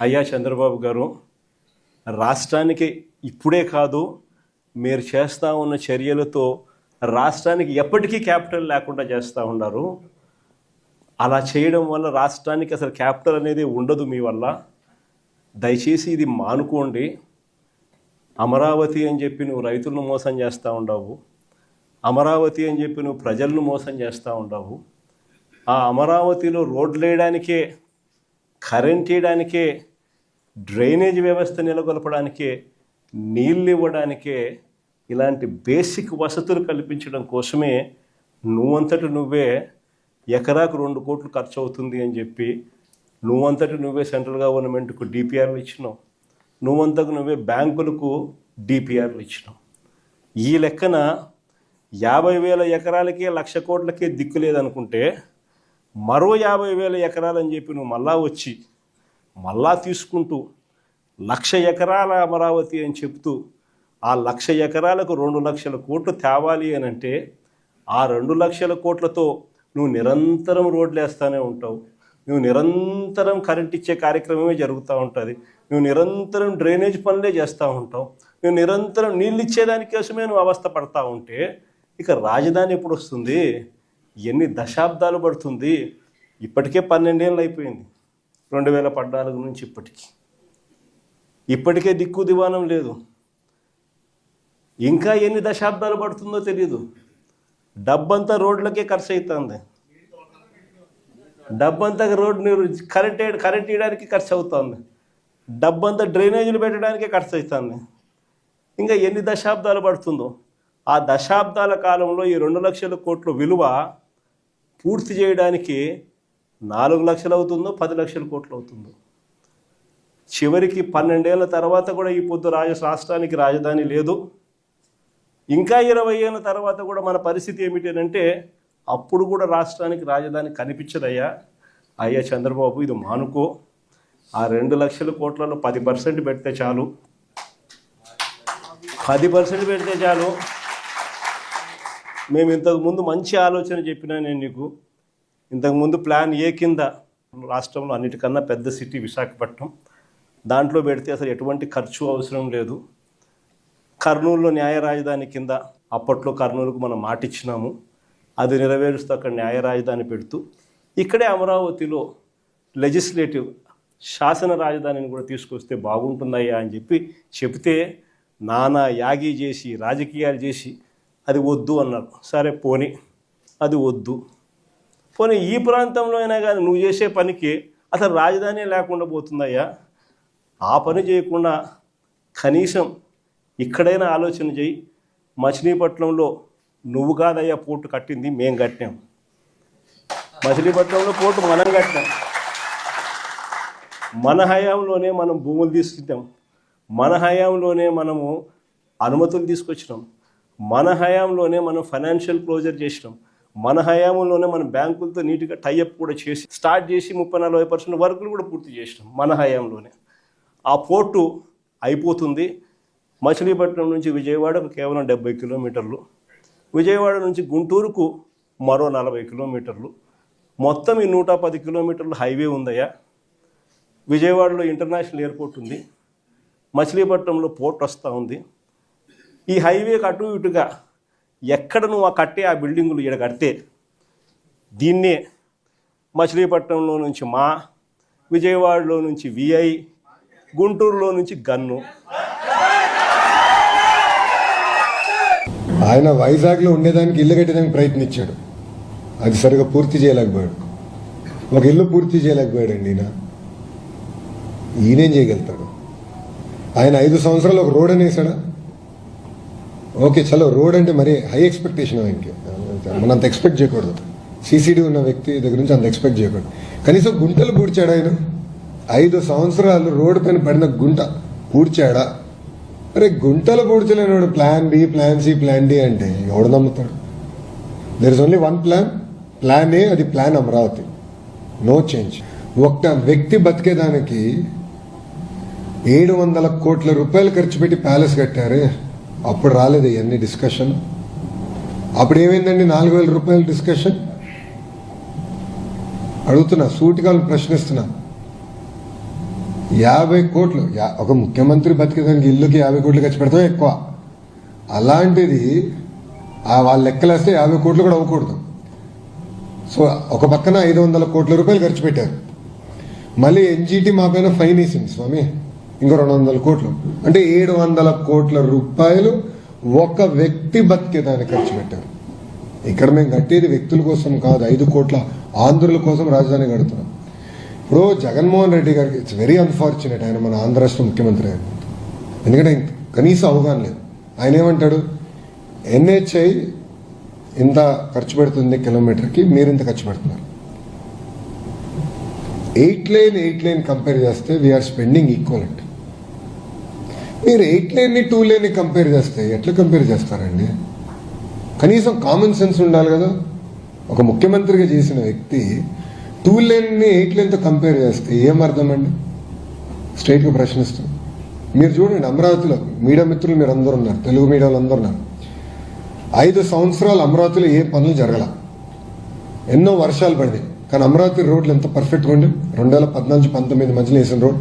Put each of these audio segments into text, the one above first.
అయ్యా చంద్రబాబు గారు, రాష్ట్రానికి ఇప్పుడే కాదు, మీరు చేస్తూ ఉన్న చర్యలతో రాష్ట్రానికి ఎప్పటికీ క్యాపిటల్ లేకుండా చేస్తూ ఉన్నారు. అలా చేయడం వల్ల రాష్ట్రానికి అసలు క్యాపిటల్ అనేది ఉండదు మీ వల్ల. దయచేసి ఇది మానుకోండి. అమరావతి అని చెప్పి నువ్వు రైతులను మోసం చేస్తూ ఉండవు, అమరావతి అని చెప్పి నువ్వు ప్రజలను మోసం చేస్తూ ఉండవు. ఆ అమరావతిలో రోడ్లు వేయడానికే, కరెంట్ వేయడానికే, డ్రైనేజ్ వ్యవస్థ నెలకొల్పడానికే, నీళ్ళు ఇవ్వడానికే, ఇలాంటి బేసిక్ వసతులు కల్పించడం కోసమే నువ్వంతటి నువ్వే ఎకరాకు 2 కోట్లు ఖర్చు అవుతుంది అని చెప్పి నువ్వంతటి నువ్వే సెంట్రల్ గవర్నమెంట్కు డిపిఆర్లు ఇచ్చినావు, నువ్వంతకు నువ్వే బ్యాంకులకు డిపిఆర్లు ఇచ్చినావు. ఈ లెక్కన 50,000 ఎకరాలకే 1,00,000 కోట్లకే దిక్కు లేదనుకుంటే మరో 50,000 ఎకరాలని చెప్పి నువ్వు మళ్ళా వచ్చి మళ్ళా తీసుకుంటూ 1,00,000 ఎకరాల అమరావతి అని చెప్తూ ఆ 1,00,000 ఎకరాలకు 2,00,000 కోట్లు తేవాలి అని అంటే ఆ 2,00,000 కోట్లతో నువ్వు నిరంతరం రోడ్లు వేస్తూనే ఉంటావు, నువ్వు నిరంతరం కరెంట్ ఇచ్చే కార్యక్రమమే జరుగుతూ ఉంటుంది, నువ్వు నిరంతరం డ్రైనేజ్ పనులే చేస్తూ ఉంటావు, నువ్వు నిరంతరం నీళ్ళు ఇచ్చేదానికోసమే నువ్వు అవస్థ పడతా ఉంటే ఇక రాజధాని ఎప్పుడు వస్తుంది? ఎన్ని దశాబ్దాలు పడుతుంది? ఇప్పటికే 12 ఏళ్ళు అయిపోయింది 2014 నుంచి ఇప్పటికే దిక్కు దివానం లేదు. ఇంకా ఎన్ని దశాబ్దాలు పడుతుందో తెలియదు. డబ్బంతా రోడ్లకే ఖర్చు అవుతుంది, డబ్బంతా రోడ్డు కరెంట్ ఇవ్వడానికి ఖర్చు అవుతుంది, డబ్బంతా డ్రైనేజీలు పెట్టడానికే ఖర్చు అవుతుంది. ఇంకా ఎన్ని దశాబ్దాలు పడుతుందో. ఆ దశాబ్దాల కాలంలో ఈ 2,00,000 కోట్ల విలువ పూర్తి చేయడానికి 4 లక్షలు అవుతుందో 10 లక్షల కోట్లు అవుతుందో. చివరికి 12 ఏళ్ళ తర్వాత కూడా ఈ పొద్దు రాష్ట్రానికి రాజధాని లేదు. ఇంకా 20 ఏళ్ళ తర్వాత కూడా మన పరిస్థితి ఏమిటంటే అప్పుడు కూడా రాష్ట్రానికి రాజధాని కనిపించదయ్యా. అయ్యా చంద్రబాబు, ఇది మానుకో. ఆ 2 లక్షల కోట్లలో 10% పెడితే చాలు, 10% పెడితే చాలు. మేము ఇంతకుముందు మంచి ఆలోచన చెప్పినా నేను నీకు. ఇంతకుముందు ప్లాన్ ఏ కింద రాష్ట్రంలో అన్నిటికన్నా పెద్ద సిటీ విశాఖపట్నం, దాంట్లో పెడితే అసలు ఎటువంటి ఖర్చు అవసరం లేదు. కర్నూలులో న్యాయ రాజధాని కింద అప్పట్లో కర్నూలుకు మనం మాటిచ్చినాము, అది నెరవేరుస్తూ అక్కడ న్యాయ రాజధాని పెడుతూ ఇక్కడే అమరావతిలో లెజిస్లేటివ్ శాసన రాజధానిని కూడా తీసుకొస్తే బాగుంటుందయ్యా అని చెప్తే నానా యాగి చేసి రాజకీయాలు చేసి అది వద్దు అన్నారు. సరే పోనీ, అది వద్దు. పోనీ ఈ ప్రాంతంలో అయినా కానీ నువ్వు చేసే పనికి అసలు రాజధాని లేకుండా పోతుందయ్యా. ఆ పని చేయకుండా కనీసం ఇక్కడైనా ఆలోచన చేయి. మచిలీపట్నంలో నువ్వు కాదయ్యా పోర్టు కట్టింది, మేము కట్టాం. మచిలీపట్నంలో పోర్టు మనం కట్టాం. మన హయాంలోనే మనం భూములు తీసుకుంటాం, మన హయాంలోనే మనము అనుమతులు తీసుకొచ్చినాం, మన హయాంలోనే మనం ఫైనాన్షియల్ క్లోజర్ చేసినాం, మన హయాంలోనే మనం బ్యాంకులతో నీట్గా టైఅప్ కూడా చేసి స్టార్ట్ చేసి 30-40% వర్కులు కూడా పూర్తి చేసినాం మన హయాంలోనే. ఆ పోర్టు అయిపోతుంది. మచిలీపట్నం నుంచి విజయవాడకు కేవలం 70 కిలోమీటర్లు, విజయవాడ నుంచి గుంటూరుకు మరో 40 కిలోమీటర్లు, మొత్తం ఈ 110 కిలోమీటర్లు హైవే ఉందయ్యా. విజయవాడలో ఇంటర్నేషనల్ ఎయిర్పోర్ట్ ఉంది, మచిలీపట్నంలో పోర్ట్ వస్తూ ఉంది. ఈ హైవేకి అటు ఇటుగా ఎక్కడ నువ్వు కట్టే ఆ బిల్డింగులు ఇక్కడ కడితే దీన్నే మచిలీపట్నంలో నుంచి మా, విజయవాడలో నుంచి విఐ, గుంటూరులో నుంచి గన్ను. ఆయన వైజాగ్లో ఉండేదానికి ఇల్లు కట్టడానికి ప్రయత్నించాడు, అది సరిగా పూర్తి చేయలేకపోయాడు. ఒక ఇల్లు పూర్తి చేయలేకపోయాడండి ఈయనేం చేయగలుగుతాడు? ఆయన 5 సంవత్సరాలు ఒక రోడ్ అనేసాడా? ఓకే చలో, రోడ్ అంటే మరి హై ఎక్స్పెక్టేషన్ ఆయనకి, మనం అంత ఎక్స్పెక్ట్ చేయకూడదు. సిసిడి ఉన్న వ్యక్తి దగ్గర నుంచి అంత ఎక్స్పెక్ట్ చేయకూడదు. కనీసం గుంటలు పూడ్చాడు ఆయన. 5 సంవత్సరాలు రోడ్డు పైన పడిన గుంట పూడ్చాడా? అరే గుంటలు పూడ్చలేనాడు. Plan B, plan C, plan D అంటే ఎవడు నమ్ముతాడు? There is only one plan, plan A, అది ప్లాన్ అమరావతి. No change. ఒక్క వ్యక్తి బతికేదానికి 700 కోట్ల రూపాయలు ఖర్చు పెట్టి ప్యాలెస్ కట్టారే, అప్పుడు రాలేదు ఇవన్నీ డిస్కషన్. అప్పుడు ఏమైందండి? 4,000 రూపాయల డిస్కషన్. అడుగుతున్నా, సూటిగా ప్రశ్నిస్తున్నా. 50 కోట్లు ఒక ముఖ్యమంత్రి బతికేదానికి ఇల్లుకి 50 కోట్లు ఖర్చు పెడతాం ఎక్కువ. అలాంటిది వాళ్ళ లెక్కలేస్తే 50 కోట్లు కూడా అవ్వకూడదు. సో ఒక పక్కన 500 కోట్ల రూపాయలు ఖర్చు పెట్టారు. మళ్ళీ ఎన్జిటి మా పైన ఫైన్ వేసింది స్వామి, ఇంకో 200 కోట్లు, అంటే 700 కోట్ల రూపాయలు ఒక వ్యక్తి బతికేదానికి ఖర్చు పెట్టారు. ఇక్కడ మేము కట్టేది వ్యక్తుల కోసం కాదు, 5 కోట్ల ఆంధ్రుల కోసం రాజధాని కడుతున్నాం. ఇప్పుడు జగన్మోహన్ రెడ్డి గారికి ఇట్స్ వెరీ అన్ఫార్చునేట్, ఆయన మన ఆంధ్ర రాష్ట్ర ముఖ్యమంత్రి ఆయన, ఎందుకంటే కనీసం అవగాహన లేదు. ఆయన ఏమంటాడు, ఎన్హెచ్ఐ ఇంత ఖర్చు పెడుతుంది కిలోమీటర్కి, మీరు ఇంత ఖర్చు పెడుతున్నారు. 8 లైన్ కంపేర్ చేస్తే వీఆర్ స్పెండింగ్ ఈక్వలెంట్. మీరు 8 లైన్ని 2 లైన్ని కంపేర్ చేస్తే ఎట్లా కంపేర్ చేస్తారండి? కనీసం కామన్ సెన్స్ ఉండాలి కదా. ఒక ముఖ్యమంత్రిగా చేసిన వ్యక్తి 2 లైన్ని 8 లైన్తో కంపేర్ చేస్తే ఏం అర్థం అండి? స్ట్రైట్గా ప్రశ్నిస్తాం. మీరు చూడండి, అమరావతిలో మీడియా మిత్రులు మీరు అందరూ ఉన్నారు, తెలుగు మీడియాలో అందరూ ఉన్నారు. 5 సంవత్సరాలు అమరావతిలో ఏ పనులు జరగల, ఎన్నో వర్షాలు పడింది, కానీ అమరావతి రోడ్లు ఎంత పర్ఫెక్ట్గా ఉండి 2014-19 మధ్యలో వేసిన రోడ్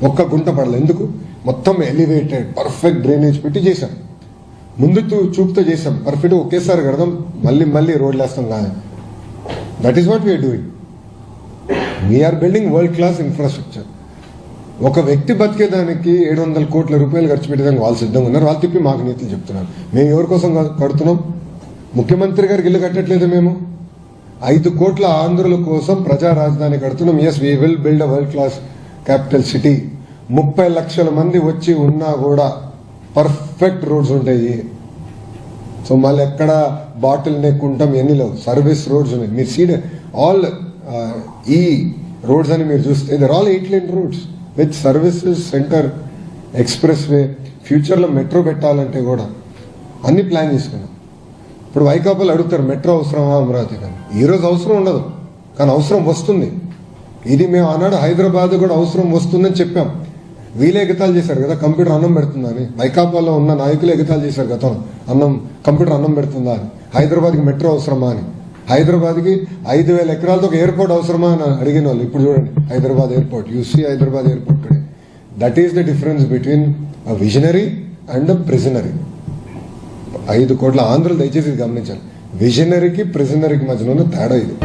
ఒక్క గుంట పడలేదు. ఎందుకు? మొత్తం ఎలివేటెడ్ పర్ఫెక్ట్ డ్రైనేజ్ పెట్టి చేశాం. ముందు చూపుతో చేసాం, పర్ఫెక్ట్ ఒకేసారి కడదాం, మళ్ళీ రోడ్లు వేస్తాం కాదు. That is what we are doing. We are building world class infrastructure. ఒక వ్యక్తి బతికేదానికి 700 కోట్ల రూపాయలు ఖర్చు పెట్టేదానికి వాళ్ళు సిద్ధంగా ఉన్నారు. వాళ్ళు తిప్పి మాకు నీతులు చెప్తున్నారు. మేము ఎవరి కోసం కడుతున్నాం? ముఖ్యమంత్రి గారికి ఇల్లు కట్టట్లేదు మేము. 5 కోట్ల ఆంధ్రుల కోసం ప్రజా రాజధాని కడుతున్నాం. Yes, we will build a world class capital city. 30 లక్షల మంది వచ్చి ఉన్నా కూడా పర్ఫెక్ట్ రోడ్స్ ఉంటాయి. సో మళ్ళీ ఎక్కడ బాటిల్ నెక్ ఉంటాం, ఎన్ని లేవు, సర్వీస్ రోడ్స్ ఉన్నాయి. మీరు సీడ్ ఆల్ ఈ రోడ్స్ అని మీరు చూస్తే there all 8 lane roads with services center, express way. ఫ్యూచర్లో మెట్రో పెట్టాలంటే కూడా అన్ని ప్లాన్ చేసుకున్నాం. ఇప్పుడు వైకాపాలు అడుగుతారు మెట్రో అవసరమా అమరావతి కానీ. ఈరోజు అవసరం ఉండదు, కానీ అవసరం వస్తుంది. ఇది మేము ఆనాడు హైదరాబాద్ కూడా అవసరం వస్తుందని చెప్పాం. వీళ్ళే ఎగతాలు చేశారు కదా కంప్యూటర్ అన్నం పెడుతుందని. వైకాపాలో ఉన్న నాయకులు ఎగతాలు చేశారు గతంలో, కంప్యూటర్ అన్నం పెడుతుందా అని. హైదరాబాద్కి మెట్రో అవసరమా అని. హైదరాబాద్కి 5,000 ఎకరాలతో ఒక ఎయిర్పోర్ట్ అవసరమా అని అడిగిన వాళ్ళు ఇప్పుడు చూడండి Hyderabad airport. You see Hyderabad airport today. That is the difference between a visionary and a prisonary. 5 కోట్ల ఆంధ్రులు దయచేసి గమనించాలి. విజనరీకి ప్రిజనరీకి మధ్యలో ఉన్న తేడా ఇది.